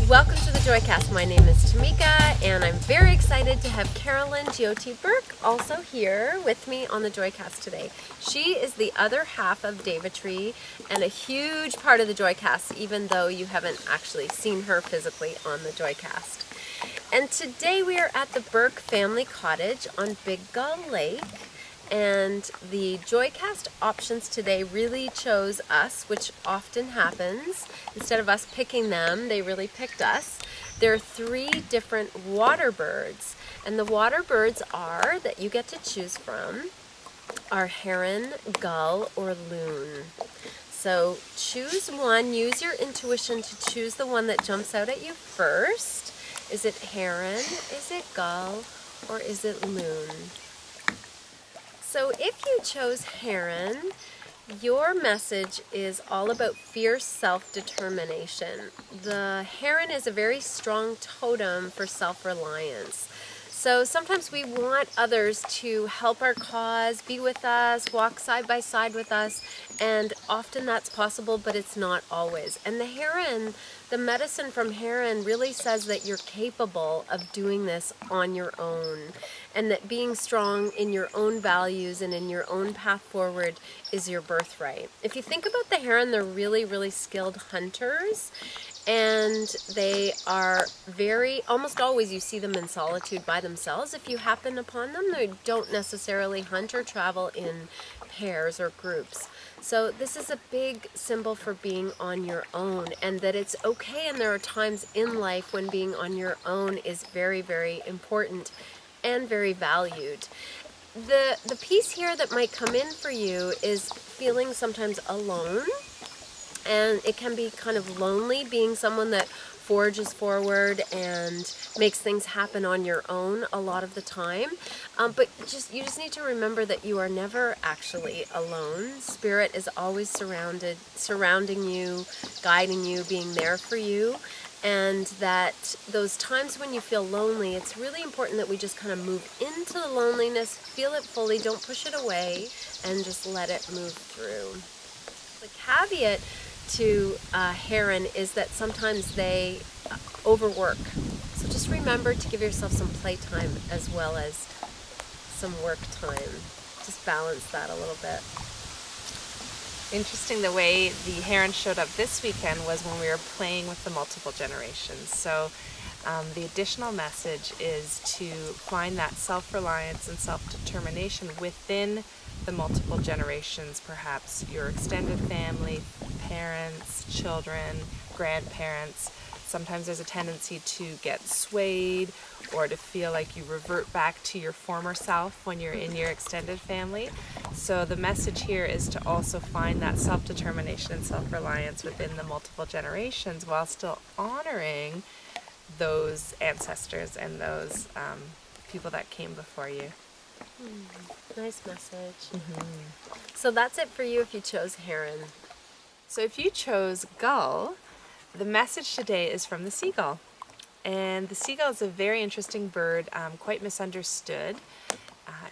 Welcome to the Joycast. My name is Tamika, and I'm very excited to have Carolyn Giotti Burke also here with me on the Joycast today. She is the other half of Davitree and a huge part of the Joycast, even though you haven't actually seen her physically on the Joycast. And today we are at the Burke family cottage on Big Gull Lake. And the Joycast options today really chose us, which often happens. Instead of us picking them, they really picked us. There are 3 different water birds, and the water birds are, that you get to choose from, are heron, gull, or loon. So choose one, use your intuition to choose the one that jumps out at you first. Is it heron, is it gull, or is it loon? So if you chose heron, your message is all about fierce self-determination. The heron is a very strong totem for self-reliance. So sometimes we want others to help our cause, be with us, walk side by side with us, and often that's possible, but it's not always. And the heron, the medicine from heron really says that you're capable of doing this on your own, and that being strong in your own values and in your own path forward is your birthright. If you think about the heron, they're really, really skilled hunters. And they are almost always you see them in solitude by themselves. If you happen upon them, they don't necessarily hunt or travel in pairs or groups. So this is a big symbol for being on your own, and that it's okay, and there are times in life when being on your own is very, very important and very valued. The piece here that might come in for you is feeling sometimes alone. And it can be kind of lonely being someone that forges forward and makes things happen on your own a lot of the time. But you just need to remember that you are never actually alone. Spirit is always surrounding you, guiding you, being there for you. And that those times when you feel lonely, it's really important that we just kind of move into the loneliness, feel it fully, don't push it away, and just let it move through. The caveat to heron is that sometimes they overwork. So just remember to give yourself some playtime as well as some work time. Just balance that a little bit. Interesting, the way the heron showed up this weekend was when we were playing with the multiple generations. So the additional message is to find that self-reliance and self-determination within the multiple generations, perhaps your extended family, parents, children, grandparents. Sometimes there's a tendency to get swayed or to feel like you revert back to your former self when you're in your extended family. So the message here is to also find that self-determination and self-reliance within the multiple generations while still honoring those ancestors and those people that came before you. Nice message. So that's it for you if you chose heron. So if you chose gull, the message today is from the seagull. And the seagull is a very interesting bird, quite misunderstood.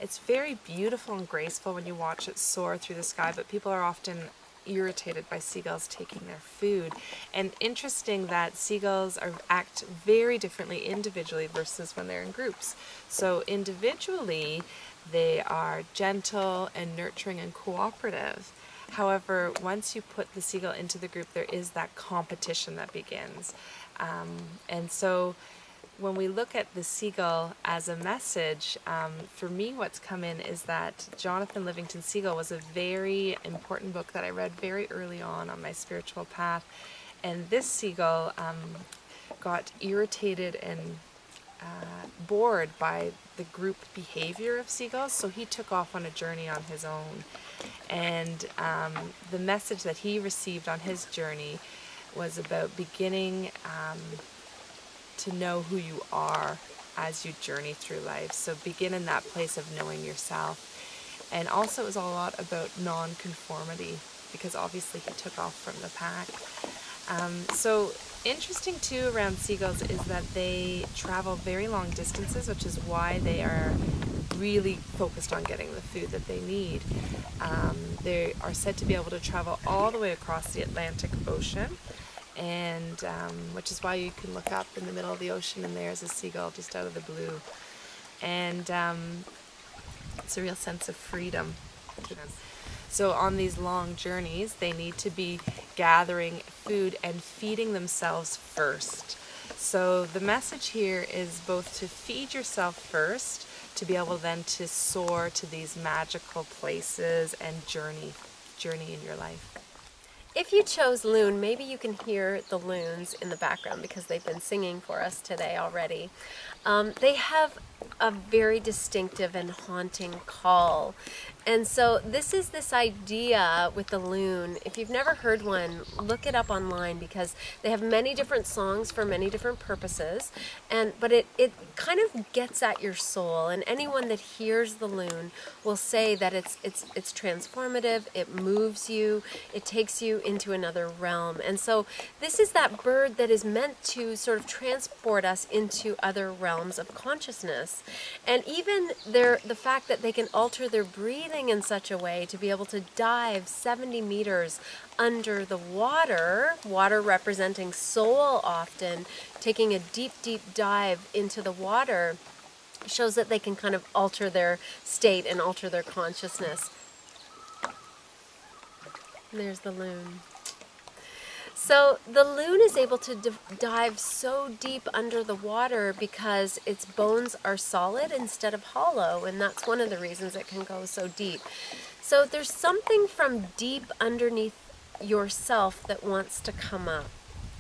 It's very beautiful and graceful when you watch it soar through the sky, but people are often irritated by seagulls taking their food. And interesting that seagulls act very differently individually versus when they're in groups. So individually, they are gentle and nurturing and cooperative. However, once you put the seagull into the group, there is that competition that begins. And so when we look at the seagull as a message, for me what's come in is that Jonathan Livingston Seagull was a very important book that I read very early on my spiritual path. And this seagull got irritated and bored by the group behavior of seagulls, so he took off on a journey on his own. And the message that he received on his journey was about beginning to know who you are as you journey through life. So begin in that place of knowing yourself. And also it was a lot about non-conformity, because obviously he took off from the pack. So interesting too around seagulls is that they travel very long distances, which is why they are really focused on getting the food that they need. They are said to be able to travel all the way across the Atlantic Ocean, and which is why you can look up in the middle of the ocean and there's a seagull just out of the blue. And it's a real sense of freedom. So on these long journeys, they need to be gathering food and feeding themselves first. So the message here is both to feed yourself first, to be able then to soar to these magical places and journey in your life. If you chose loon, maybe you can hear the loons in the background because they've been singing for us today already. They have a very distinctive and haunting call. And so this is this idea with the loon. If you've never heard one, look it up online because they have many different songs for many different purposes. But it kind of gets at your soul. And anyone that hears the loon will say that it's transformative, it moves you, it takes you into another realm. And so this is that bird that is meant to sort of transport us into other realms of consciousness. And even the fact that they can alter their breathing in such a way to be able to dive 70 meters under the water representing soul often, taking a deep, deep dive into the water, shows that they can kind of alter their state and alter their consciousness. And there's the loon. So the loon is able to dive so deep under the water because its bones are solid instead of hollow, and that's one of the reasons it can go so deep. So there's something from deep underneath yourself that wants to come up,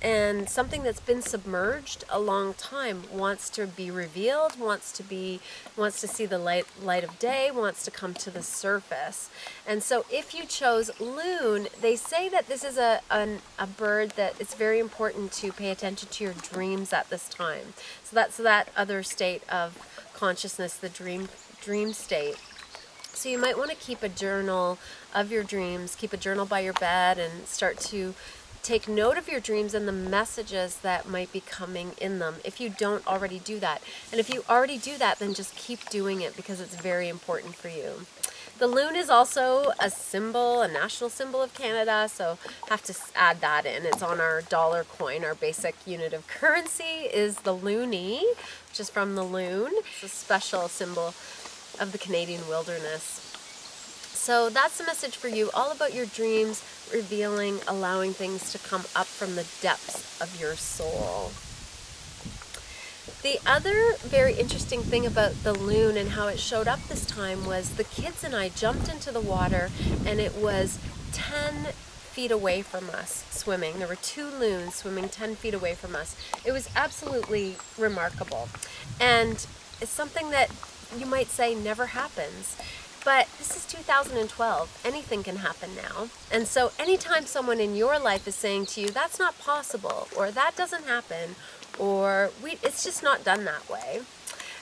and something that's been submerged a long time wants to be revealed, wants to see the light of day, wants to come to the surface. And so if you chose loon, they say that this is a bird that it's very important to pay attention to your dreams at this time. So that's that other state of consciousness, the dream state. So you might want to keep a journal of your dreams, keep a journal by your bed, and start to take note of your dreams and the messages that might be coming in them if you don't already do that. And if you already do that, then just keep doing it because it's very important for you. The loon is also a symbol, a national symbol of Canada, so have to add that in. It's on our dollar coin. Our basic unit of currency is the loonie, which is from the loon. It's a special symbol of the Canadian wilderness. So that's the message for you, all about your dreams, revealing, allowing things to come up from the depths of your soul. The other very interesting thing about the loon and how it showed up this time was the kids and I jumped into the water and it was 10 feet away from us swimming. There were 2 loons swimming 10 feet away from us. It was absolutely remarkable. And it's something that you might say never happens. But this is 2012. Anything can happen now. And so anytime someone in your life is saying to you, that's not possible, or that doesn't happen, or it's just not done that way,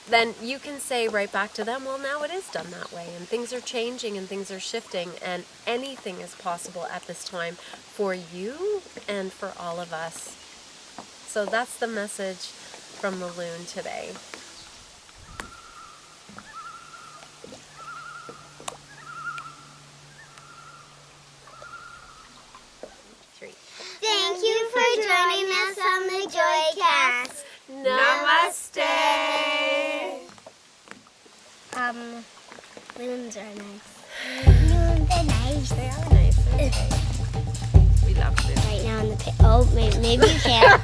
then you can say right back to them, well, now it is done that way, and things are changing and things are shifting, and anything is possible at this time for you and for all of us. So that's the message from the loon today. Thank you for joining us on the Joycast. Namaste. Loons are nice. Loons are nice. They are nice. Okay. We love them. Right now in the pit. Oh, maybe you can't.